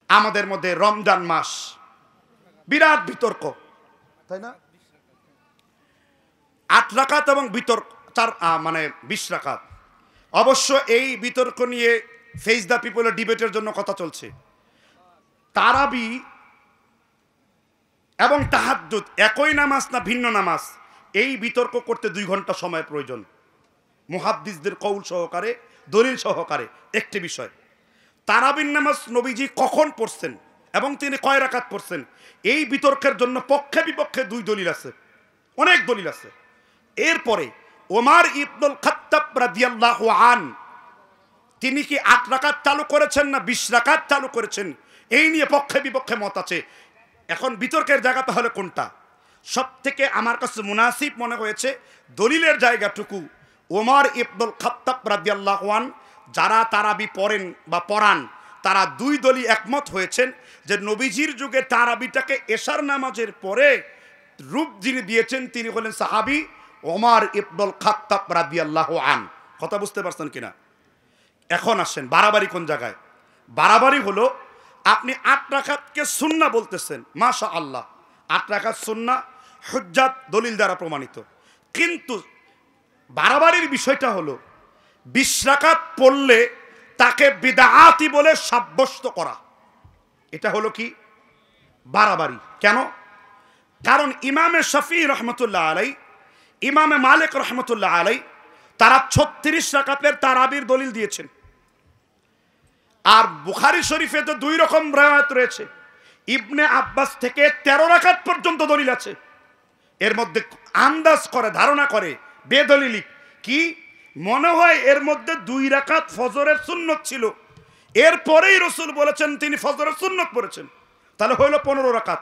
আমাদের মধ্যে রমজান মাস বিরাট বিতর্ক, তাই না? 8 রাকাত এবং বিতর্ক 20 রাকাত। অবশ্য এই বিতর্ক নিয়ে ফেস দ্য পিপলের ডিবেটের জন্য কথা চলছে। তারাবি এবং তাহাজ্জুদ একই নামাজ না ভিন্ন নামাজ, এই বিতর্ক করতে 2 ঘন্টা সময় প্রয়োজন, মুহাদ্দিসদের কৌল সহকারে, দলিল সহকারে। একটি বিষয়, তারাবির নামাজ নবীজি কখন পড়ছেন এবং তিনি কয় রাকাত পড়ছেন, এই বিতর্কের জন্য পক্ষে বিপক্ষে 2 দলিল আছে, অনেক দলিল আছে। এরপরে ওমর ইবনুল খাত্তাব রাদিয়াল্লাহু আন তিনি কি 8 রাকাত চালু করেছেন না 20 রাকাত চালু করেছেন, এই নিয়ে পক্ষে বিপক্ষে মত আছে। এখন বিতর্কের জায়গা তাহলে কোনটা? সব থেকে আমার কাছে মুনাসিব মনে হয়েছে দলিলের জায়গাটুকু ওমর ইবনুল খাত্তাব রাদিয়াল্লাহু আন যারা তারাবি পড়েন বা পড়ান তারা 2 দলই একমত হয়েছেন যে নবীজির যুগে তারাবিটাকে এশার নামাজের পরে রূপ যিনি দিয়েছেন তিনি হলেন সাহাবী ওমর ইবনুল খাত্তাব রাদিয়াল্লাহু আন। কথা বুঝতে পারছেন কিনা? এখন আসেন বাড়াবাড়ি কোন জায়গায়। বাড়াবাড়ি হলো আপনি 8 রাকাতকে সুন্নাহ বলতেছেন, মাশাআল্লাহ 8 রাকাত সুন্নাহ, হুজ্জাত দলিল দ্বারা প্রমাণিত। কিন্তু বাড়াবাড়ির বিষয়টা হলো 20 রাকাত পড়লে তাকে বিদআতি বলে সাব্যস্ত করা, এটা হলো কি বাড়াবাড়ি। কেন? কারণ ইমামে শাফিঈ রহমতুল্লাহ আলাই, ইমামে মালিক রহমতুল্লাহ আলাই তারা 36 রাকাতের তারাবির দলিল দিয়েছেন। আর বুখারী শরীফে তো 2 রকম riwayat রয়েছে, ইবনে আব্বাস থেকে 13 রাকাত পর্যন্ত দলিল আছে। এর মধ্যে আন্দাজ করে, ধারণা করে বেদলিলি কি মনে হয় এর মধ্যে 2 রাকাত ফজরের সুন্নত ছিল, এরপরেই রাসূল বলেছেন তিনি ফজরের সুন্নত পড়েছেন, তাহলে হলো 15 রাকাত।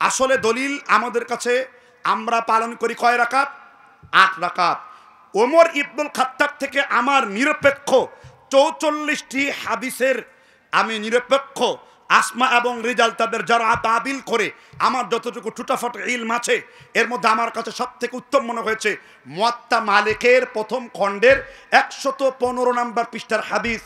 আসলে দলিল আমাদের কাছে আমরা পালন করি কয় রাকাত? 8 রাকাত। ওমর ইবনুল খাত্তাব থেকে আমার নিরপেক্ষ 44টি হাদিসের আমি নিরপেক্ষ আসমা এবং রিজাল তাদের যারা তাবিল করে আমার যতটুকু টুটাফাট ইলম আছে এর মধ্যে আমার কাছে সবথেকে উত্তম মনে হয়েছে মুয়াত্তা মালিকের প্রথম খণ্ডের 115 নম্বর পৃষ্ঠার হাদিস।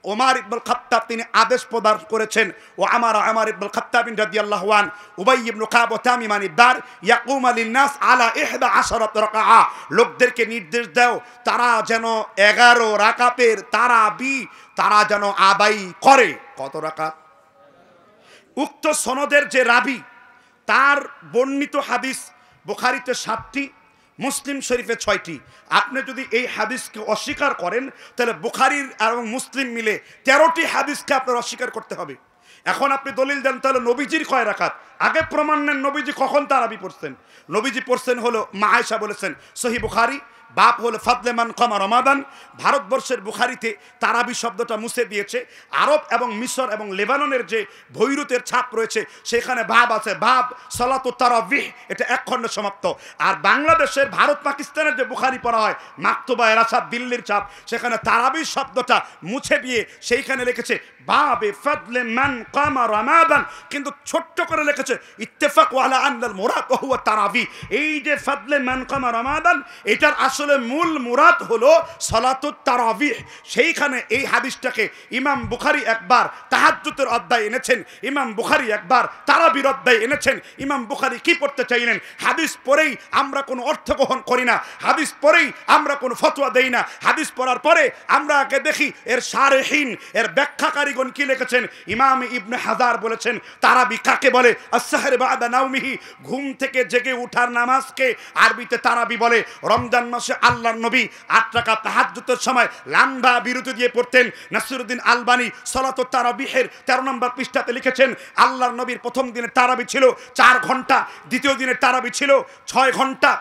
ওমর ইবনুল খাত্তাব তিনি আদেশ প্রদান করেছেন, ও ওমর ইবনুল খাত্তাব রাদিয়াল্লাহু আন উবাই ইবনে কাব ও তামিম আন-দার ইয়াকুমু লিন-নাস আলা 11 রাকাআ, লোকদেরকে নির্দেশ দাও তারা যেন 11 রাকাতের তারাবি তারা যেন আদায় করে। কত রাকাত? উক্ত সনদের যে রাবি তার বর্ণিত হাদিস বুখারীতে 7টি, মুসলিম শরীফে 6টি। আপনি যদি এই হাদিসকে অস্বীকার করেন তাহলে বুখারীর এবং মুসলিম মিলে 13টি হাদিসকে আপনার অস্বীকার করতে হবে। এখন আপনি দলিল দেন তাহলে নবীজির কয় রাকাত, আগে প্রমাণ নেন নবীজি কখন তারাবি পড়ছেন। নবীজি পড়ছেন হলো মা আয়েশা বলেছেন সহিহ বুখারী, বাপ হলো ফাদলে মান কামা রমাদান। ভারতবর্ষের বুখারীতে তারাবি শব্দটা মুছে দিয়েছে, আরব এবং মিশর এবং লেবাননের যে বৈরুতের ছাপ রয়েছে সেখানে বাব আছে, বাব সালাতু তারাবিহ, এটা 1 খণ্ডে সমাপ্ত। আর বাংলাদেশের ভারত পাকিস্তানের যে বুখারী পড়া হয় মাকতুবা এরাসাদ দিল্লির ছাপ, সেখানে তারাবি শব্দটা মুছে দিয়ে সেইখানে লিখেছে বাবে ফাদলে মান কামা রমাদান, কিন্তু ছোট্ট করে লিখেছে ইত্তেফাক আলা আন্নাল মুরাদ হুয়া তারাবি। এই যে ফাদলে মান কামা রমাদান এটার আসলে মূল মুরাদ হলো সালাতুত তারাবিহ। সেইখানে এই হাদিসটাকে ইমাম বুখারী একবার তাহাজ্জুদের অধ্যায় এনেছেন, ইমাম বুখারী একবার তারাবির অধ্যায় এনেছেন। ইমাম বুখারী কি পড়তে চাইলেন? হাদিস পড়েই আমরা কোনো অর্থ গ্রহণ করি না, হাদিস পড়েই আমরা কোনো ফতোয়া দেই না। হাদিস পড়ার পরে আমরা আগে দেখি এর শারহিন, এর ব্যাখ্যাকারীগণ কি লিখেছেন। ইমাম ইবনে হাজার বলেছেন তারাবি কাকে বলে? আস-সাহর বা'দা নাওমিহি, ঘুম থেকে জেগে ওঠার নামাজকে আরবিতে তারাবি বলে। রমজান মাসে আল্লাহর নবী 8 রাকাত তাহাজ্জুদের সময় লম্বা বিরতি দিয়ে পড়তেন। নাসিরউদ্দিন আলবানী সালাতুত তারাবিহের 13 নম্বর পৃষ্ঠাতে লিখেছেন আল্লাহর নবীর প্রথম দিনের তারাবি ছিল 4 ঘন্টা, দ্বিতীয় দিনের তারাবি ছিল 6 ঘন্টা,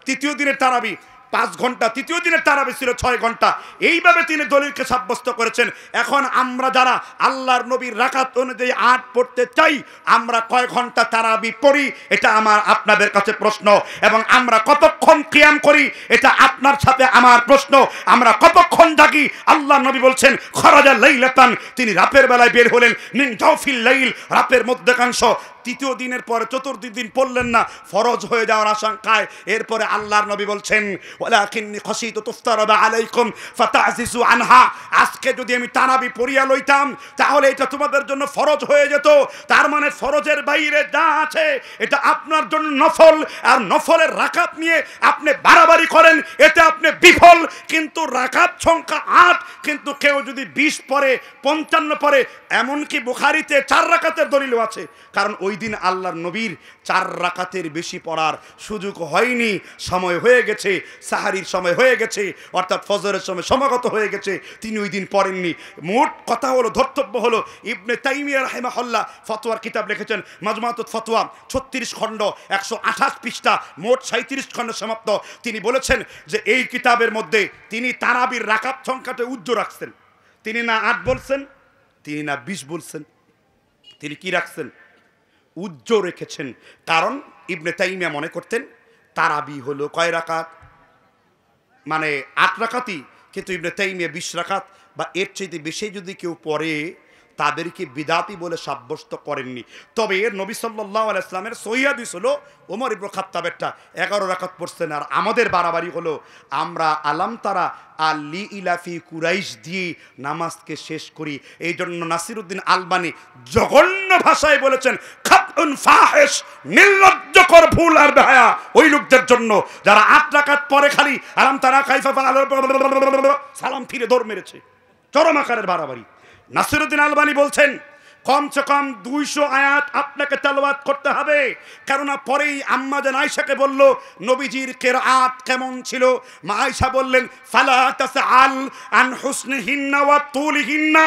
তৃতীয় দিনের তারাবি 5 ঘন্টা, তৃতীয় দিনের তারাবি ছিল 6 ঘন্টা। এইভাবে তিনি দলিলকে সাব্যস্ত করেছেন। এখন আমরা যারা আল্লাহর নবীর রাকাত অনুযায়ী 8 পড়তে চাই, আমরা কয় ঘন্টা তারাবি পড়ি এটা আমার আপনাদের কাছে প্রশ্ন, এবং আমরা কতক্ষণ কিয়াম করি এটা আপনার সাথে আমার প্রশ্ন। আমরা কতক্ষণ জাগি? আল্লাহর নবী বলছেন খরাজা লাইলাতান, তিনি রাতের বেলায় বের হলেন, মিন জাওফিল লাইল, রাতের মধ্যকাংশ তৃতীয় দিনের পরে চতুর্থ দিন পড়লেন না ফরজ হয়ে যাওয়ার আশঙ্কায়। এরপরে আল্লাহর নবী বলছেন ওয়ালাকিন্নী খাশিতু তুফতারাদা আলাইকুম ফাতাজিসু আনহা, আজকে যদি আমি তারাবি পড়িয়া লইতাম তাহলে এটা তোমাদের জন্য ফরজ হয়ে যেত। তার মানে ফরজের বাইরে যা আছে এটা আপনার জন্য নফল, আর নফলের রাকাত নিয়ে আপনি বাড়াবাড়ি করেন এতে আপনি বিফল। কিন্তু রাকাত সংখ্যা 8, কিন্তু কেউ যদি 20 পরে 55 পরে, এমনকি বুখারীতে 4 রাকাতের দলিলও আছে, কারণ ওই দিন আল্লাহর নবীর 4 রাকাতের বেশি পড়ার সুযোগ হয়নি, সময় হয়ে গেছে, সাহারির সময় হয়ে গেছে, অর্থাৎ ফজরের সময় সমাগত হয়ে গেছে, তিনি ওই দিন পড়েননি। মোট কথা হলো, ধর্তব্য হলো, ইবনে তাইমিয়া রাহিমাহুল্লাহ ফতোয়ার কিতাব লিখেছেন মাজমুআতুত ফতোয়া, 36 খণ্ড 128 পৃষ্ঠা, মোট 37 খণ্ড সমাপ্ত। তিনি বলেছেন যে এই কিতাবের মধ্যে তিনি তারাবির রাকাত সংখ্যাটা উজ্জ্ব রাখছেন। তিনি না 8 বলছেন, তিনি না 20 বলছেন, তিনি কি রাখছেন? উজ্জ্ব রেখেছেন। কারণ ইবনে তাইমিয়া মনে করতেন তারাবি হলো কয় রাকাত, মানে 8 রাকাতই, কিন্তু ইবনে তাইমিয়া 20 রাকাত বা এর চাইতে বেশি যদি কেউ পড়ে তাদেরকে বিদাতি বলে সাব্যস্ত করেননি। তবে নবী সাল্লাল্লাহু আলাইহি ওয়াসাল্লামের সহিহ হাদিস হলো ওমর ইবনে খাত্তাবেরটা 11 রাকাত পড়ছেন, আর আমাদের বাড়াবাড়ি হলো আমরা আলাম তারা আলি ইলাফি কুরাইশ দিয়ে নামাজকে শেষ করি। এই জন্য নাসিরউদ্দিন আলবানী জঘন্য ভাষায় বলেছেন খাতুন ফাহিশ, নির্লজ্জকর ভুল আর বেহায়া ওই লোকদের জন্য যারা 8 রাকাত পরে খালি আলাম তারা কাইফা সালাম ফিরে দৌড় মেরেছে। চরম আকারের বাড়াবাড়ি। নাসিরউদ্দিন আলবানী বলছেন কমসে কম 200 আয়াত আপনাকে তেলাওয়াত করতে হবে, কেননা পরেই আম্মা জান আয়েশাকে বলল নবীজির কিরাআত কেমন ছিল। মা আয়েশা বললেন ফালা তাসআল আন হুসনিহিন্না ওয়া তুলিহিন্না,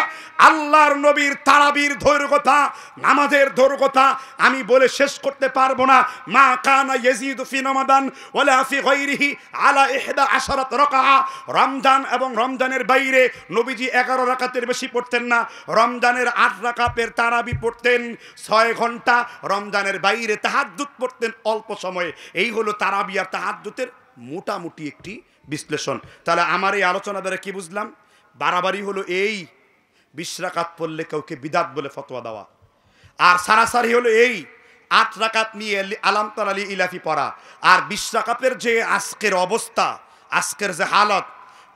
আল্লাহর নবীর তারাবির দৈর্ঘ্যতা, নামাজের দৈর্ঘ্যতা আমি বলে শেষ করতে পারবো না। মা কানা ইয়াজিদু ফি রমাদান ওয়ালা ফি গায়রিহি আলা 11 রাকাআ, রমজান এবং রমজানের বাইরে নবীজি 11 রাকাতের বেশি পড়তেন না। রমজানের 8 রাকাতের তারাবি পড়তেন 6 ঘন্টা, রমজানের বাইরে তাহাজ্জুদ পড়তেন অল্প সময়ে। এই হলো তারাবি আর তাহাজ্জুদের মোটামুটি একটি বিশ্লেষণ। তাহলে আমার এই আলোচনা দ্বারা কি বুঝলাম? বাড়াবাড়ি হলো এই 20 রাকাত পড়লে কাউকে বিদাত বলে ফতোয়া দেওয়া, আর সারাসারি হলো এই 8 রাকাত নিয়ে আলাম তারা আলি ইলাফি পড়া। আর 20 রাকাতের যে আজকের অবস্থা, আজকের যে হালত,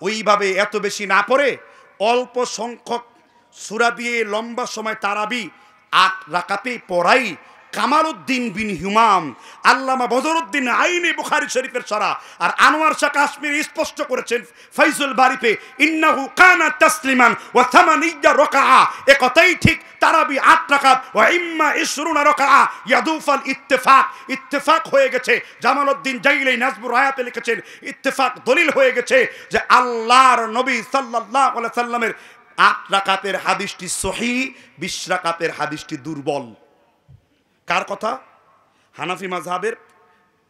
ওইভাবে এত বেশি না পড়ে অল্প সংখ্যক সূরা দিয়ে লম্বা সময় তারাবি 8 রাকাতেই পড়াই কামালউদ্দিন বিন হুমাম, আল্লামা বদরউদ্দিন আইনি বুখারী শরীফের সরা, আর আনোয়ার শাহ কাশ্মীরি স্পষ্ট করেছেন ফাইজুল বারিতে ইন্নাহু কানা তাসলিমান ওয়া থামানিয়া রাকাআ। এ কথাই ঠিক, তারাবি 8 রাকাত ওয়া ইম্মা 20 রাকাআ ইয়াদুফাল ইত্তেফাক। ইত্তেফাক হয়ে গেছে, জামালউদ্দিন জাইলি নাজবুর রায়াতে লিখেছেন ইত্তেফাক দলিল হয়ে গেছে যে আল্লাহর নবী সাল্লাল্লাহু আলাইহি সাল্লামের 8 রাকাতের হাদিসটি সহিহ, 20 রাকাতের হাদিসটি দুর্বল। কার কথা? হানাফি মাযহাবের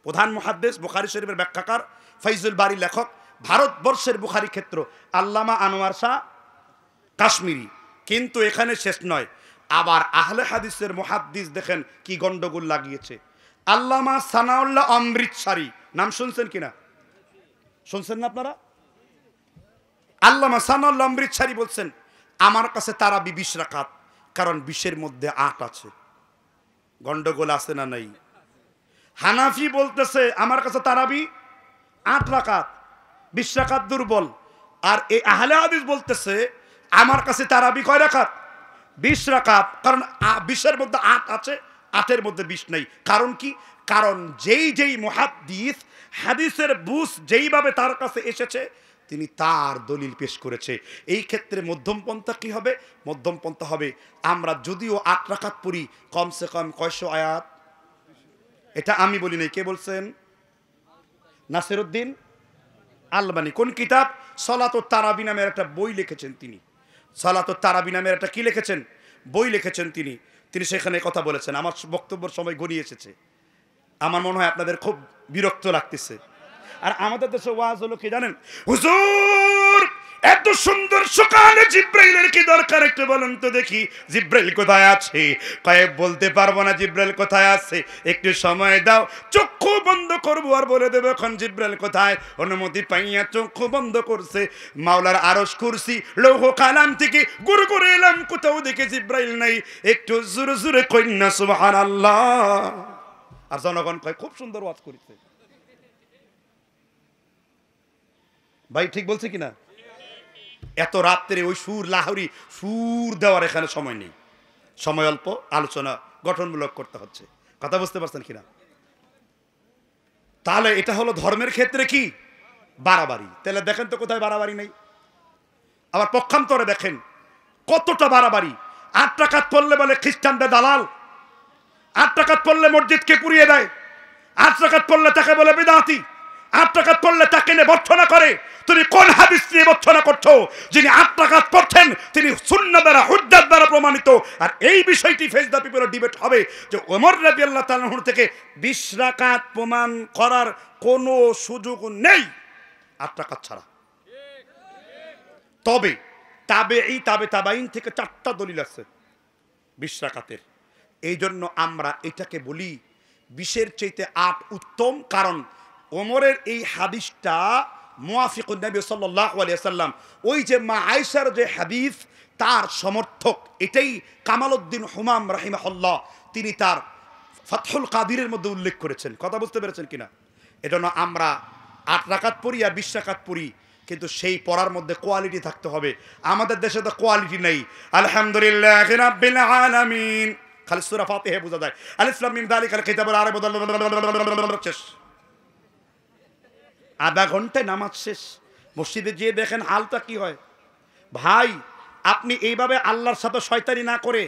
প্রধান মুহাদ্দিস, বুখারী শরীফের ব্যাখ্যাকার, ফাইজুল বারী লেখক, ভারতবর্ষের বুখারী ক্ষেত্র আল্লামা আনোয়ার শাহ কাশ্মীরি। কিন্তু এখানে শেষ নয়, আবার আহলে হাদিসের মুহাদ্দিস দেখেন কি গন্ডগোল লাগিয়েছে। আল্লামা সানাউল্লাহ অমৃতসারী, নাম শুনছেন কিনা? শুনছেন না আপনারা? আল্লামা সানাউল্লাহ অমৃতসারী বলছেন আমার কাছে তারাবি 20 রাকাত, কারণ 20-এর মধ্যে 8 আছে। গন্ডগোল আছে না নাই? হানাফি বলতেছে আমার কাছে তারাবি 8 রাকাত, 20 রাকাত দুর্বল। আর এই আহলে হাদিস বলতেছে আমার কাছে তারাবি কয় রাকাত? 20 রাকাত, কারণ 20-এর মধ্যে 8 আছে, 8-এর মধ্যে 20 নাই। কারণ কি? কারণ যেই মুহাদ্দিস হাদিসের বুঝ যেইভাবে তার কাছে এসেছে তিনি তার দলিল পেশ করেছে। এই ক্ষেত্রে মধ্যম পন্থা কি হবে? মধ্যম পন্থা হবে আমরা যদিও 8 রাকাত পড়ি, কমসে কম কয়শো আয়াত। এটা আমি বলি নাই, কে বলছেন? নাসিরউদ্দিন আলবানী। কোন কিতাব? সলাতুত তারাবি নামের একটা বই লিখেছেন তিনি। সলাতুত তারাবি নামের একটা কি লিখেছেন? বই লিখেছেন তিনি। তিনি সেখানে কথা বলেছেন। আমার বক্তব্যের সময় গড়িয়ে এসেছে, আমার মনে হয় আপনাদের খুব বিরক্ত লাগতেছে। আর আমাদের দেশে ওয়াজ হলো কি জানেন? হুজুর এত সুন্দর সকালে জিব্রাইলের কি দরকার একটু বলেন তো দেখি, জিব্রাইল কোথায় আছে? কয়ে বলতে পারবো না জিব্রাইল কোথায় আছে, একটু সময় দাও, চক্ষু বন্ধ করবো আর বলে দেবো এখন জিব্রাইল কোথায়। অনুমতি পাইয়া চক্ষু বন্ধ করছে, মাওলার আরশ কুরসি লৌহ কালাম থেকে গুরু করে এলাম, কোথাও দেখে জিব্রাইল নাই। একটু জোরে জোরে কইনা সুবহানাল্লাহ। আর জনগণ কয় খুব সুন্দর ওয়াজ করেছে। ভাই ঠিক বলছে কিনা? এত রাত্রে ওই সুর লাহরি সুর দেওয়ার এখানে সময় নেই, সময় অল্প, আলোচনা গঠনমূলক করতে হচ্ছে। কথা বুঝতে পারছেন কিনা? তাহলে এটা হলো ধর্মের ক্ষেত্রে কি বাড়াবাড়ি। তাহলে দেখেন তো কোথায় বাড়াবাড়ি নেই। আবার পক্ষান্তরে দেখেন কতটা বাড়াবাড়ি। 8 রাকাত পড়লে বলে খ্রিস্টানদের দালাল, 8 রাকাত পড়লে মসজিদকে পুড়িয়ে দেয়, 8 রাকাত পড়লে তাকে বলে বিদআতি, 8 রাকাত পড়লে তাকে নিয়ে বর্ণনা করে। তুমি কোন হাদিস নিয়ে বর্ণনা করছো? যিনি 8 রাকাত পড়ছেন তিনি সুন্নাহ দ্বারা হুজ্জাত দ্বারা প্রমাণিত। আর এই বিষয়টি ফেস দ্য পিপলের ডিবেট হবে যে ওমর রাদিয়াল্লাহু তাআলা আনহু থেকে 20 রাকাত প্রমাণ করার কোনো সুযোগ নেই 8 রাকাত ছাড়া। তবে তাবেঈ তাবেঈন থেকে 4টা দলিল আছে 20 রাকাতের। এই জন্য আমরা এটাকে বলি 20-এর চাইতে 8 উত্তম, কারণ ওমরের এই হাদিসটা মুওয়াফিকুন নবী সাল্লাল্লাহু আলাইহি ওয়াসাল্লাম, ওই যে মা আয়েশার যে হাদিস তার সমর্থক। এটাই কামালউদ্দিন হুমাম রাহিমাহুল্লাহ তিনি তার ফাতহুল কাদিরের মধ্যে উল্লেখ করেছেন। কথা বুঝতে পেরেছেন কিনা? এজন্য আমরা 8 রাকাত পড়ি আর 20 রাকাত পড়ি, কিন্তু সেই পড়ার মধ্যে কোয়ালিটি থাকতে হবে। আমাদের দেশে তো কোয়ালিটি নেই। আলহামদুলিল্লাহি রাব্বিল আলামিন খালি সূরা ফাতিহা বোঝা যায়। আলিফ লাম মিম যালিকাল কিতাবুল লা রাইবা ফিহি শেষ। আধা ঘন্টায় নামাজ শেষ। মসজিদে গিয়ে দেখেন হালটা কি হয়। ভাই আপনি এইভাবে আল্লাহর সাথে শয়তানি না করে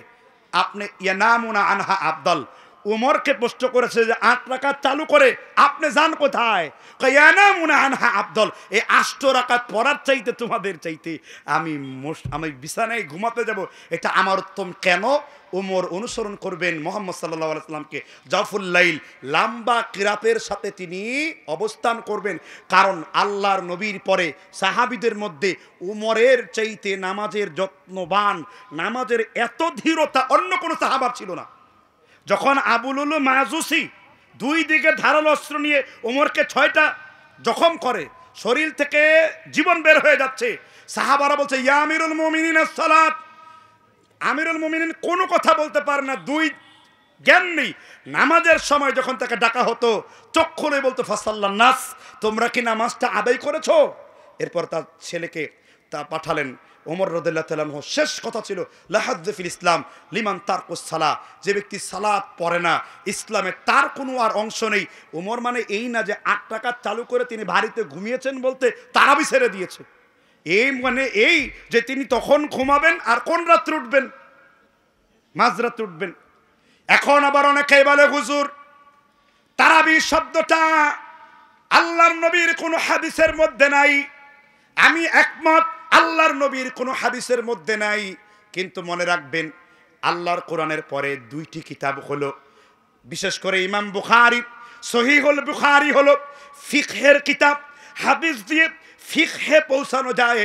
আপনি ইয়ানামুনা আনহা আফদাল। উমরকে প্রশ্ন করেছে যে 8 রাকাত চালু করে আপনি যান কোথায়? ইয়ানামুনা আনহা আফদাল। এই 8 রাকাত পড়ার চাইতে তোমাদের চাইতে আমি বিছানায় ঘুমাতে যাব এটা আমার উত্তম। কেন? উমর অনুসরণ করবেন মুহাম্মদ সাল্লাল্লাহু আলাইহি সাল্লামকে। জাওফুল লাইল লম্বা কিরাতের সাথে তিনি অবস্থান করবেন, কারণ আল্লাহর নবীর পরে সাহাবীদের মধ্যে উমরের চাইতে নামাজের যত্নবান, নামাজের এত ধীরতা অন্য কোনো সাহাবার ছিল না। যখন আবুলুল মাজুসি 2 দিকে ধারালো অস্ত্র নিয়ে উমরকে 6টা জখম করে, শরীর থেকে জীবন বের হয়ে যাচ্ছে, সাহাবারা বলছে ইয়া আমিরুল মুমিনিন আস-সালাত। আমিরুল মুমিনিন কোনো কথা বলতে পারে না, 2 জ্ঞান নেই। নামাজের সময় যখন তাকে ডাকা হতো চোখ খুলে বলতো ফাসাল্লান নাস, তোমরা কি নামাজটা আদায় করেছো? এরপর তার ছেলেকে তা পাঠালেন। ওমর রাদিয়াল্লাহু তাআলা আনহু শেষ কথা ছিল লা হাজ্জ ফিল ইসলাম লিমান তারকুস সালাহ, যে ব্যক্তি সালাত পড়ে না ইসলামে তার কোনো আর অংশ নেই। ওমর মানে এই না যে 8 রাকাত চালু করে তিনি বাড়িতে ঘুমিয়েছেন বলতে তারাবি ছেড়ে দিয়েছে। এই মানে এই যে তিনি তখন ঘুমাবেন আর কোন রাত্রে উঠবেন? মাঝরাতে উঠবেন। এখন আবার অনেকেই বলে হুজুর তারাবি শব্দটা আল্লাহর নবীর কোনো হাদিসের মধ্যে নাই। আমি একমত, আল্লাহর নবীর কোনো হাদিসের মধ্যে নাই। কিন্তু মনে রাখবেন আল্লাহর কোরআনের পরে 2টি কিতাব হলো, বিশেষ করে ইমাম বুখারী সহিহুল বুখারী হলো ফিকহের কিতাব। হাদিস দিয়ে ফিকহে পৌঁছানো যায়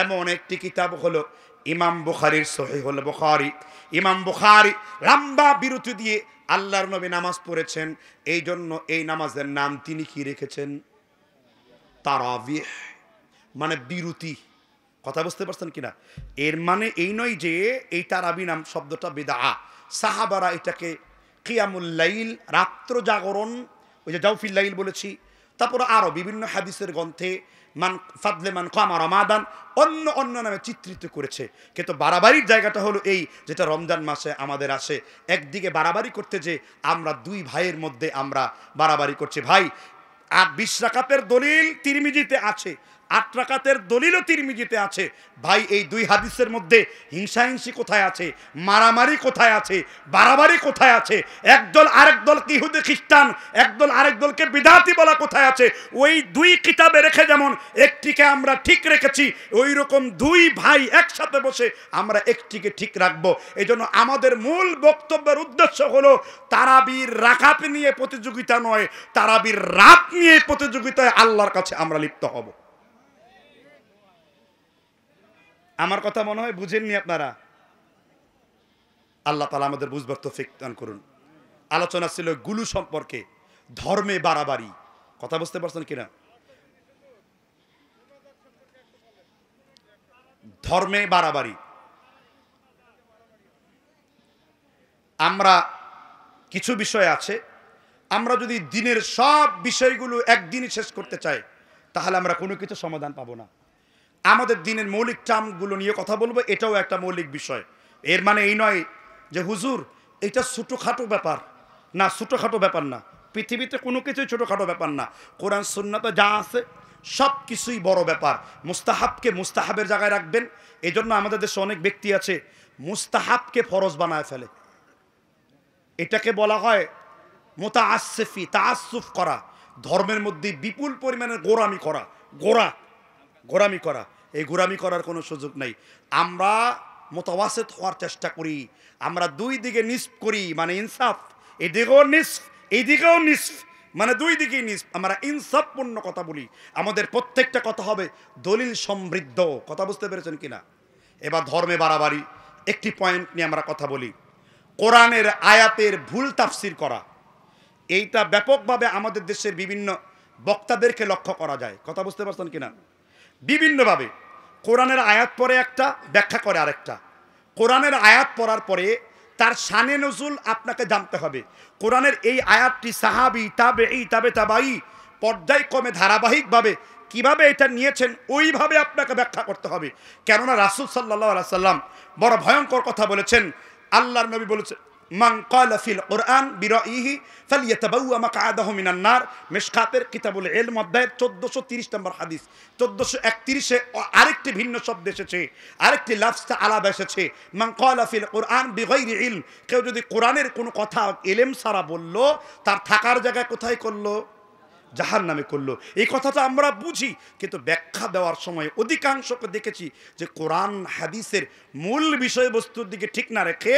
এমন একটি কিতাব হলো ইমাম বুখারীর সহিহুল বুখারী। ইমাম বুখারী লম্বা বিরতি দিয়ে আল্লাহর নবী নামাজ পড়েছেন, এই জন্য এই নামাজের নাম তিনি কি রেখেছেন? তারাবিহ, মানে বিরতি। কথা বুঝতে পারছেন কিনা? এর মানে এই নয় যে এই তারাবি নাম শব্দটা বিদআ। সাহাবারা এটাকে কিয়ামুল লাইল, রাত্র জাগরণ, ওই যে জাওফিল লাইল বলেছি, তারপর আরো বিভিন্ন হাদিসের গ্রন্থে মান ফাদলে মান কামা রমাদান অন্য অন্য নামে চিত্রিত করেছে। কিন্তু বাড়াবাড়ির জায়গাটা হলো এই, যেটা রমজান মাসে আমাদের আসে। একদিকে বাড়াবাড়ি করতে যে আমরা 2 ভাইয়ের মধ্যে আমরা বাড়াবাড়ি করছি। ভাই 20 রাকাতের দলিল তিরমিজিতে আছে, 8 রাকাতের দলিলও তিরমিজিতে আছে। ভাই এই 2 হাদিসের মধ্যে হিংসাহিংসি কোথায় আছে? মারামারি কোথায় আছে? বাড়াবাড়ি কোথায় আছে? একদল আরেক দলকে ইহুদি খ্রিস্টান, একদল আরেক দলকে বিদআতি বলা কোথায় আছে? ওই 2 কিতাবে রেখে যেমন একটিকে আমরা ঠিক রেখেছি, ওই রকম 2 ভাই একসাথে বসে আমরা একটিকে ঠিক রাখবো। এই জন্য আমাদের মূল বক্তব্যের উদ্দেশ্য হলো তারাবির রাকাত নিয়ে প্রতিযোগিতা নয়, তারাবির রাত নিয়ে প্রতিযোগিতায় আল্লাহর কাছে আমরা লিপ্ত হব। আমার কথা মনে হয় বুঝেননি আপনারা। আল্লাহ তাআলা আমাদের বুঝবার তৌফিক দান করুন। আলোচনা ছিল গুলু সম্পর্কে, ধর্মে বাড়াবাড়ি। কথা বুঝতে পারছেন কিনা? ধর্মে বাড়াবাড়ি। আমরা কিছু বিষয় আছে, আমরা যদি দিনের সব বিষয়গুলো একদিনই শেষ করতে চাই তাহলে আমরা কোনো কিছু সমাধান পাবো না। আমাদের দিনের মৌলিক টার্মগুলো নিয়ে কথা বলবো, এটাও একটা মৌলিক বিষয়। এর মানে এই নয় যে হুজুর এটা ছোটোখাটো ব্যাপার না, ছোটোখাটো ব্যাপার না। পৃথিবীতে কোনো কিছুই ছোটোখাটো ব্যাপার না। কোরআন সুন্নাতে যা আছে সব কিছুই বড় ব্যাপার। মুস্তাহাবকে মুস্তাহাবের জায়গায় রাখবেন। এই জন্য আমাদের দেশে অনেক ব্যক্তি আছে মুস্তাহাবকে ফরজ বানায় ফেলে। এটাকে বলা হয় মুতাআসসিফি, তাআসসুফ করা, ধর্মের মধ্যে বিপুল পরিমাণে গোরামি করা। গোরামি করা, এই গোরামি করার কোনো সুযোগ নেই। আমরা মুতাওয়াসিত হওয়ার চেষ্টা করি, আমরা দুই দিকে নিসফ করি, মানে ইনসাফ। এদিকেও নিসফ, এইদিকেও নিসফ, মানে দুই দিকেই নিসফ। আমরা ইনসাফপূর্ণ কথা বলি। আমাদের প্রত্যেকটা কথা হবে দলিল সমৃদ্ধ। কথা বুঝতে পেরেছেন কিনা? এবার ধর্মে বাড়াবাড়ি একটি পয়েন্ট নিয়ে আমরা কথা বলি। কোরআনের আয়াতের ভুল তাফসির করা, এইটা ব্যাপকভাবে আমাদের দেশের বিভিন্ন বক্তাদেরকে লক্ষ্য করা যায়। কথা বুঝতে পারছেন কিনা? বিভিন্নভাবে কোরআনের আয়াত পরে একটা, ব্যাখ্যা করে আরেকটা। কোরআনের আয়াত পড়ার পরে তার শানে নজুল আপনাকে জানতে হবে। কোরআনের এই আয়াতটি সাহাবী, তাবেঈ, তাবেতাবাঈ পর্যায়ক্রমে ধারাবাহিকভাবে কিভাবে এটা নিয়েছেন ওইভাবে আপনাকে ব্যাখ্যা করতে হবে। কেননা রাসূল সাল্লাল্লাহু আলাইহি সাল্লাম বড় ভয়ঙ্কর কথা বলেছেন। আল্লাহর নবী বলেছেন, মান ক্বালা ফিল কুরআন বিরাইহি ফালইয়াতাবাওয়া মাকআদাহু মিনান নার। মিশকাতের কিতাবুল ইলম অধ্যায় 1430 নম্বর হাদিস। 1431 আরেকটি ভিন্ন শব্দ এসেছে, আরেকটি লফজটা আলাদা এসেছে। মান ক্বালা ফিল কুরআন বিগাইরি ইলম, কেউ যদি কোরআনের কোনো কথা ইলম ছাড়া বলল, তার থাকার জায়গায় কোথায় করলো? জাহান্নামে করলো। এই কথাটা আমরা বুঝি, কিন্তু ব্যাখ্যা দেওয়ার সময় অধিকাংশকে দেখেছি যে কোরআন হাদিসের মূল বিষয়বস্তুর দিকে ঠিক না রেখে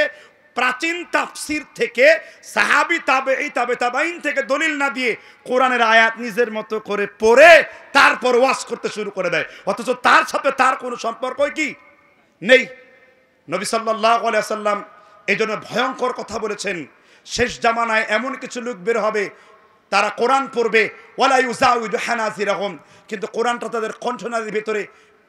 প্রাচীন তাফসির থেকে, সাহাবী, তাবেঈ, তাবেতাবাঈন থেকে দলিল না দিয়ে কোরআনের আয়াত নিজের মতো করে পড়ে তারপর ওয়াজ করতে শুরু করে দেয়, অথচ তার সাথে তার কোনো সম্পর্কই কি নেই। নবী সাল্লাল্লাহু আলাইহি ওয়াসাল্লাম এই জন্য ভয়ঙ্কর কথা বলেছেন, শেষ জামানায় এমন কিছু লোক বের হবে তারা কোরআন পড়বে ওয়ালা ইউজাউযু হানাজিরাহুম, কিন্তু কোরআনটা তাদের কণ্ঠনালীর ভিতরে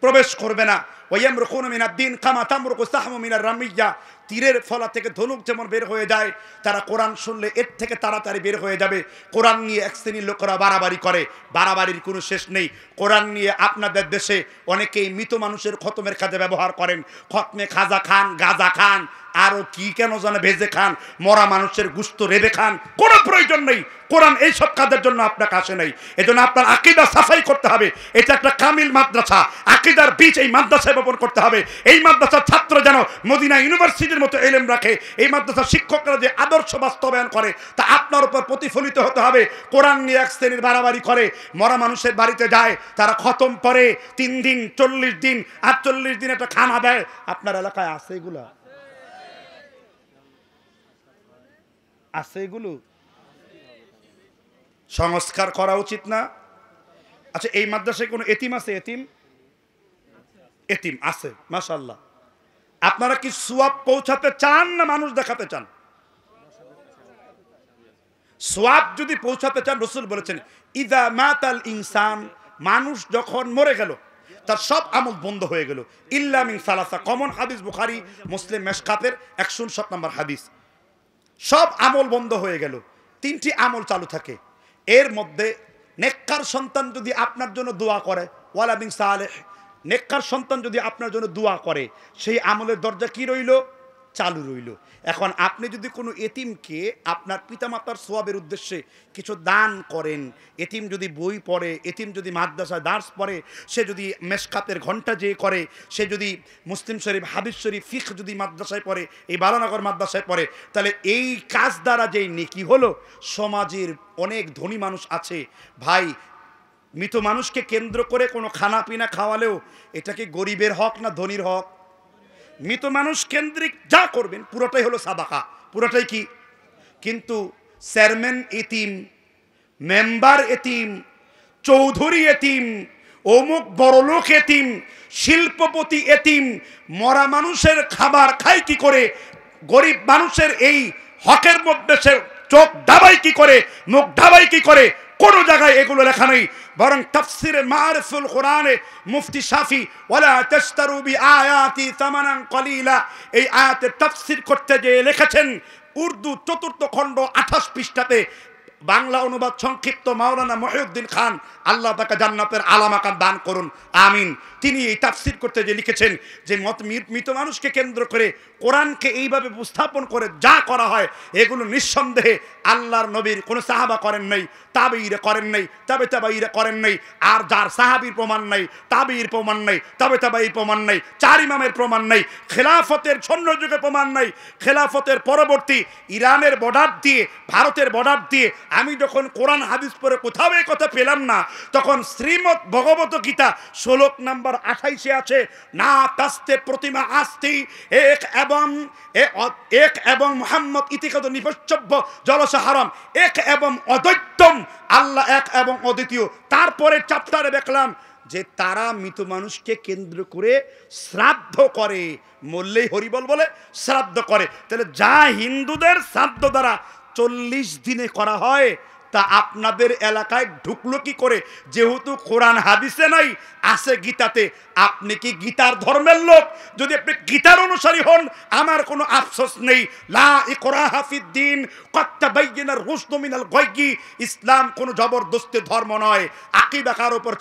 প্রবেশ করবে না। ওয়ায়ামরুকুনা মিনাদ-দ্বীন কামা তামরুকু সাহমু মিনার রামিয়্যা, তীরের ফলা থেকে ধনুক যেমন বের হয়ে যায়, তারা কোরআন শুনলে এর থেকে তাড়াতাড়ি বের হয়ে যাবে। কোরআন নিয়ে এক শ্রেণীর লোকেরা বাড়াবাড়ি করে, বাড়াবাড়ির কোনো শেষ নেই। কোরআন নিয়ে আপনাদের দেশে অনেকেই মৃত মানুষের খতমের কাজে ব্যবহার করেন। খতমে খাজা খান, গাজা খান, আরও কি কেন জানে ভেজে খান, মরা মানুষের গুস্ত রেঁধে খান, কোনো প্রয়োজন নেই। কোরআন এইসব কাজের জন্য আপনাকে আসে নাই। এজন্য আপনার আকীদা সাফাই করতে হবে। এটা একটা কামিল মাদ্রাসা, আকীদার বীজ এই মাদ্রাসায় বপন করতে হবে। এই মাদ্রাসার ছাত্র যেন মদিনা ইউনিভার্সিটির মতো ইলম রাখে, এই মাদ্রাসার শিক্ষকরা যে আদর্শ বাস্তবায়ন করে তা আপনার উপর প্রতিফলিত হতে হবে। কোরআন নিয়ে এক শ্রেণীর বাড়াবাড়ি করে, মরা মানুষের বাড়িতে যায়, তারা খতম পরে 3 দিন, 40 দিন, 48 দিন একটা খানা দেয়। আপনার এলাকায় আছে এগুলো? আছে এগুলো? সংস্কার করা উচিত না? আচ্ছা, এই মাদ্রাসায় কোনো এতিম আছে? এতিম আছে, মাশাআল্লাহ। আপনারা কি সওয়াব পৌঁছাতে চান না মানুষ দেখাতে চান? সওয়াব যদি পৌঁছাতে চান, রাসূল বলেছেন ইযা মাতাল ইনসান, মানুষ যখন মরে গেল তার সব আমল বন্ধ হয়ে গেল, ইল্লা মিন সালাসা। কমন হাদিস, বুখারী, মুসলিম, মিশকাতের 159 নম্বর হাদিস। সব আমল বন্ধ হয়ে গেল, 3টি আমল চালু থাকে। এর মধ্যে নেককার সন্তান যদি আপনার জন্য দোয়া করে, ওয়ালাদিন সালেহ, নেককার সন্তান যদি আপনার জন্য দোয়া করে, সেই আমলের দরজা কি রইল? চালু রইল। এখন আপনি যদি কোনো এতিমকে আপনার পিতামাতার সওয়াবের উদ্দেশ্যে কিছু দান করেন, এতিম যদি বই পড়ে, এতিম যদি মাদ্রাসায় দার্স পড়ে, সে যদি মেশকাতের ঘন্টা যে করে, সে যদি মুসলিম শরীফ, হাদিস শরীফ, ফিকহ যদি মাদ্রাসায় পড়ে, এই বালানগর মাদ্রাসায় পড়ে, তাহলে এই কাজ দ্বারা যেই নেকি হলো, সমাজের অনেক ধনী মানুষ আছে ভাই, মৃত মানুষকে কেন্দ্র করে কোনো খানা পিনা খাওয়ালেও এটা কি গরিবের হক না ধনীর হক? মৃত মানুষ কেন্দ্রিক যা করবেন পুরোটাই হলো সাদাকা, পুরোটাই কি? কিন্তু চেয়ারম্যান এতিম, মেম্বার এতিম, চৌধুরী এতিম, অমুক বড়লোক এতিম, শিল্পপতি এতিম, মরা মানুষের খাবার খায় কি করে, গরিব মানুষের এই হকের মধ্যে সে চোখ ডাবাই কি করে, মুখ ডাবাই কি করে, কোনো জায়গায় এগুলো লেখা নেই। বরং তাফসিরে মারিফুল কোরআনে মুফতি শাফি ওয়ালা তাশতারু বিআয়াতি সামানান কলিলা, এই আয়াতের তাফসির করতে যে লিখেছেন উর্দু ৪র্থ খণ্ড ২৮ পৃষ্ঠাতে, বাংলা অনুবাদ সংক্ষিপ্ত মাওলানা মহিউদ্দিন খান, আল্লাহ তাকে জান্নাতের আলা মাকাম দান করুন, আমিন। তিনি এই তাফসির করতে যে লিখেছেন যে মৃত মানুষকে কেন্দ্র করে কোরআনকে এইভাবে উপস্থাপন করে যা করা হয়, এগুলো নিঃসন্দেহে আল্লাহর নবীর কোনো সাহাবা করেন নাই, তাবেঈরা করেন নাই, তাবেঈরা করেন নাই। আর যার সাহাবীর প্রমাণ নাই, তাবেঈর প্রমাণ নাই, তাবেঈর প্রমাণ নাই, চার ইমামের প্রমাণ নাই, খেলাফতের স্বর্ণযুগের প্রমাণ নাই, খেলাফতের পরবর্তী ইরানের বর্ডার দিয়ে, ভারতের বর্ডার দিয়ে আমি যখন কোরআন হাদিস পড়ে কোথাও এই কথা পেলাম না, তখন শ্রীমদ ভগবত গীতা শ্লোক নাম্বার 28 আছে, না তাস্তে প্রতিমা আস্তি এক এবং মুহাম্মদ ইতিকাদ নিপচ্ছব্য জলসা হারাম, এক এবং অদ্বৈতম, আল্লাহ এক এবং অদ্বিতীয়। তারপরে চ্যাপ্টারে দেখলাম যে তারা মৃত মানুষকে কেন্দ্র করে শ্রাদ্ধ করে, মরলেই হরিবল বলে শ্রাদ্ধ করে। তাহলে যা হিন্দুদের শ্রাদ্ধ দ্বারা 40 দিনে করা হয়, তা আপনাদের এলাকায় ঢুকলো কি করে? যেহেতু কোরআন হাদিসে নাই, আছে গীতাতে। আপনি কি গীতার ধর্মের লোক? যদি আপনি গীতার অনুসারী হন, আমার কোনো আফসোস নেই। লা ইকরাহা ফিদ্দিন ক্বাদ তাবায়্যানার রুশদু মিনাল গায়য়্যি। ইসলাম কোনো জবরদস্তি ধর্ম নয়, আকীদা কার উপর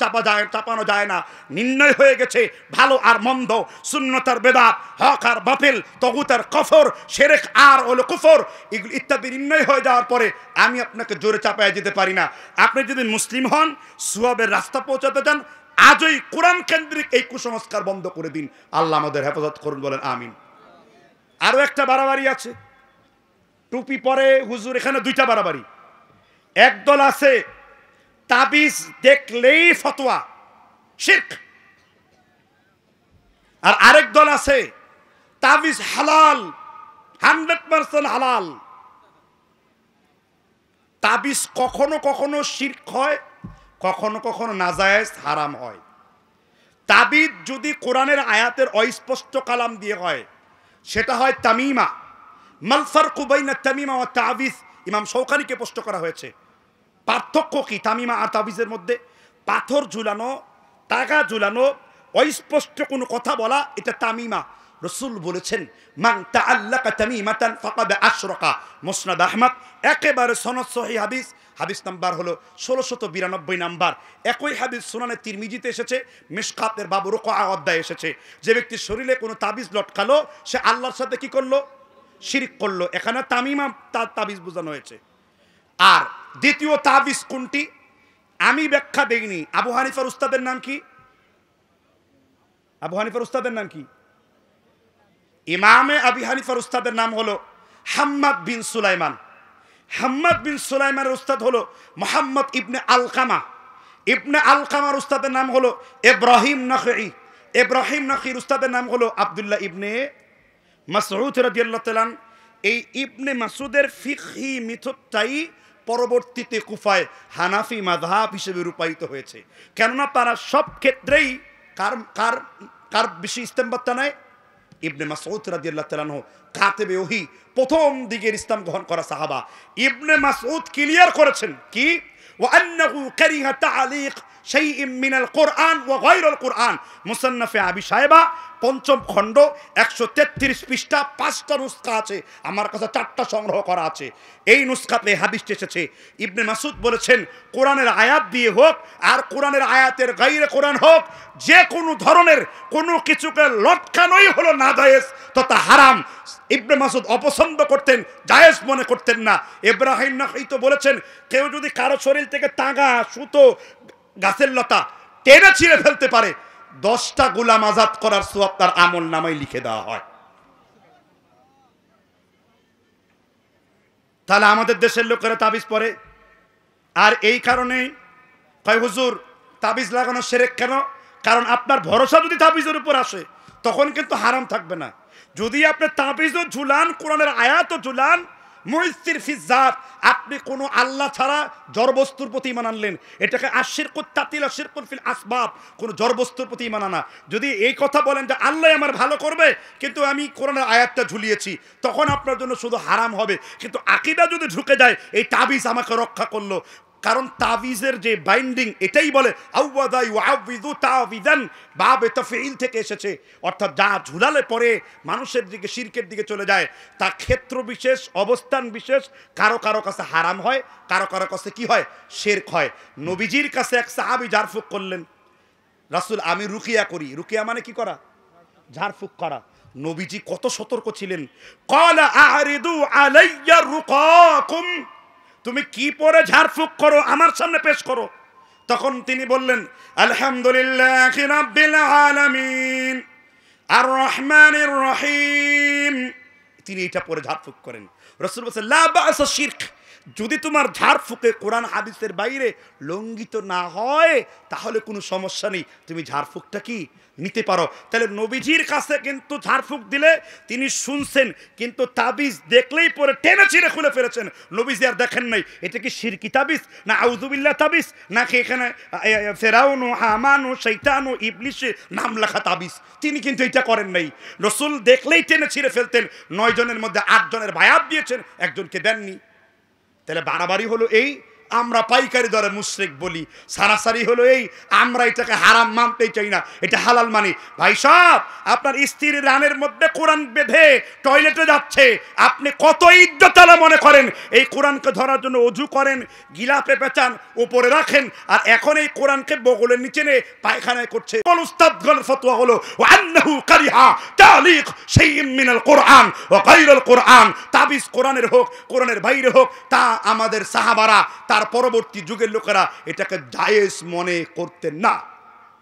চাপানো যায় না। নির্ণয় হয়ে গেছে ভালো আর মন্দ, সুন্নাত আর বেদাত, হক আর বাতিল, তাগুত আর কুফর, শিরক আর হলো কুফর, এগুলো ইত্যাদি নির্ণয় হয়ে যাওয়ার পরে আমি আপনাকে জোরে চাপায় যেতে পারি না। আপনি যদি মুসলিম হন, সওয়াবের রাস্তা পৌঁছাতে চান, আজই কোরআন কেন্দ্রিক এই কুসংস্কার বন্ধ করে দিন। আল্লাহ আমাদের হেফাজত করুন, বলেন আমিন। আরো একটা বাড়াবাড়ি আছে, টুপি পরে হুজুর, এখানে দুইটা বাড়াবাড়ি। একদল আছে তাবিজ দেখলেই ফতোয়া, শিরক। আর আরেক দল আছে তাবিজ হালাল, 100% হালাল। তাবিজ কখনো কখনো শিরক হয়, কখনো কখনো নাজায়েজ হারাম হয়। তাবিজ যদি কোরআনের আয়াতের অস্পষ্ট কালাম দিয়ে হয়, সেটা হয় তামিমা। মাল ফারকু বাইনা তামিমা ওয়া তাবিজ, ইমাম শৌকানীকে প্রশ্ন করা হয়েছে, পার্থক্য কি তামিমা আর তাবিজের মধ্যে? পাথর ঝুলানো, টাকা ঝুলানো, অস্পষ্ট কোনো কথা বলা, এটা তামিমা। রাসূল বলেছেন মান তাআল্লাকা তামিমাতান ফাকাদ আশরাকা, মুসনাদ আহমদ, একেবারে সনদ সহিহ হাদিস, হাদিস নাম্বার হলো 1692 নাম্বার। একই হাদিস সুনানে তিরমিজিতে এসেছে, মিশকাতের বাবু রুকআ অধ্যায়ে এসেছে। যে ব্যক্তি শরীরে কোনো তাবিজ লটকালো, সে আল্লাহর সাথে কি করলো? শিরক করলো। এখানে তামিমা তাবিজ বোঝানো হয়েছে। আর দ্বিতীয় তাবিজ কোনটি? আমি ব্যাখ্যা দেইনি। আবু হানিফার উস্তাদের নাম কি? আবু হানিফার উস্তাদের নাম কি? ইমামে আবু হানিফার উস্তাদের নাম হলো হাম্মাদ বিন সুলাইমান। হাম্মাদ বিন সুলাইমানের উস্তাদ হলো মুহাম্মদ ইবনে আলকামা। ইবনে আলকামার উস্তাদের নাম হলো ইব্রাহিম নাখঈ। ইব্রাহিম নাখঈর উস্তাদের নাম হলো আব্দুল্লাহ ইবনে মাসউদ রাদিয়াল্লাহু তাআলা। এই ইবনে মাসউদের ফিকহি মিথডটাই পরবর্তীতে কুফায় হানাফি মাযহাব হিসেবে রূপায়িত হয়েছে। কেননা তারা সব ক্ষেত্রেই কার বেশি ইস্তেমবাদটা নেয়? ইবনে মাসউদ রাদিয়াল্লাহু তাআলা আনহু, কাতেবে ওহী, প্রথম দিকের ইসলাম গ্রহণ করা সাহাবা। ইবনে মাসউদ ক্লিয়ার করেছেন কি? ওয়া আন্নাহু কারিহা তাআলিক শাইইন মিনাল কুরআন ওয়া গায়রুল কুরআন। মুসান্নাফে আবি সাহেবা, ৫ম খণ্ড, ১৩৩ পৃষ্ঠা, ৫টা নুসখা আছে। আমার কাছে 4টা সংগ্রহ করা আছে। এই নুসখাতে হাদিসটি এসেছে। ইবনে মাসউদ বলেছেন, কোরআনের আয়াত দিয়ে হোক আর কোরআনের আয়াতের গায়রে কোরআন হোক, যে কোনো ধরনের কোনো কিছুকে লটকানোই হলো নাজায়েজ তথা হারাম। ইবনে মাসউদ অপছন্দ করতেন, জায়েজ মনে করতেন না। ইব্রাহিম নাখঈ তো বলেছেন, কেউ যদি কারো শরীর থেকে তাগা, সুতো, গাছের লতা টেনে ছিঁড়ে ফেলতে পারে, 10টা গোলাম আজাদ করার সওয়াব তার আমল নামায় লিখে দেওয়া হয়। তাহলে আমাদের দেশের লোকেরা তাবিজ পরে, আর এই কারণেই কয় হুজুর তাবিজ লাগানো শিরক কেন? কারণ আপনার ভরসা যদি তাবিজের উপর আসে, তখন কিন্তু হারাম থাকবে না। যদি আপনি তাবিজও ঝুলান, কোরআনের আয়াতও ঝুলান, মুইসির ফিজাত, আপনি কোনো আল্লাহ ছাড়া জড়বস্তুর প্রতি ঈমান আনলেন, এটাকে আশিরকুত তাতিল আশিরকুন ফিল আসবাব, কোনো জড়বস্তুর প্রতি ঈমান আনা। যদি এই কথা বলেন যে আল্লাহ আমার ভালো করবে কিন্তু আমি কোরআনের আয়াতটা ঝুলিয়েছি, তখন আপনার জন্য শুধু হারাম হবে। কিন্তু আকীদা যদি ঢুকে যায় এই তাবিজ আমাকে রক্ষা করলো, কারণ তাবিজের যে বাইন্ডিং এটাই বলে আউয়াদা ইউআউযু তাওয়িদান, বাবে তাফঈল থেকে এসেছে, অর্থাৎ যা ঝুলালে পরে মানুষের দিকে শিরকের দিকে চলে যায়, তা ক্ষেত্র বিশেষ অবস্থান বিশেষ, কারো কারো কাছে হারাম হয়, কারো কারো কাছে কি হয়, শিরক হয়। নবীজির কাছে এক সাহাবী ঝাড়ফুঁক করলেন, রাসূল আমি রুকিয়া করি। রুকিয়া মানে কি করা? ঝাড়ফুঁক করা। নবীজি কত সতর্ক ছিলেন, ক্বালা আ'রিদু আলাইয়া রুকাকুম, তুমি কি পরে ঝাড়ফুঁক করো আমার সামনে পেশ করো। তখন তিনি বললেন আলহামদুলিল্লাহি রাব্বিল আলামিন আর রহমানির রহিম, তিনি এটা পরে ঝাড়ফুঁক করেন। রাসূল বলেন লা বা'সা শিরক, যদি তোমার ঝাড়ফুঁকে কোরআন হাদিসের বাইরে লঙ্ঘিত না হয় তাহলে কোনো সমস্যা নেই, তুমি ঝাড়ফুঁকটা কি নিতে পারো। তাহলে নবীজির কাছে কিন্তু ঝাড়ফুঁক দিলে তিনি শুনছেন, কিন্তু তাবিজ দেখলেই পরে টেনে ছিঁড়ে খুলে ফেলেছেন। নবীজি আর দেখেন নাই এটা কি শিরকি তাবিজ না আউযুবিল্লাহ তাবিজ, নাকি এখানে ফেরাউন হামান ও শয়তান ও ইবলিসে নাম লেখা তাবিজ। তিনি কিন্তু এটা করেন নাই। রাসূল দেখলেই টেনে ছিঁড়ে ফেলতেন। 9 জনের মধ্যে 8 জনের বায়াত দিয়েছেন, একজনকে দেননি। তাহলে বাড়াবাড়ি হলো এই, আমরা পাইকারি দরে মুশরিক বলি, সারাসারি হলো এই, আমরা এটাকে হারাম মানতেই চাই না, এটা হালাল মানি। ভাই সাহেব, আপনার স্ত্রীর রানের মধ্যে কোরআন বেঁধে টয়লেটে যাচ্ছে, আপনি কত ইজ্জতওয়ালা মনে করেন? এই কোরআনকে ধরার জন্য অজু করেন, গিলাপে পেঁচান, উপরে রাখেন, আর এখন এই কোরআনকে বগলের নিচে নিয়ে পায়খানায় করছে। উস্তাদগণের ফতোয়া হলো আন্নাহু কারিহা তালিক শাইইন মিনাল কোরআন ওয়া গায়রুল কোরআন, তাবিজ কোরআনের হোক কোরআনের বাইরে হোক, তা আমাদের সাহাবারা তার পরবর্তী যুগের লোকেরা এটাকে জায়েজ মনে করতেন না।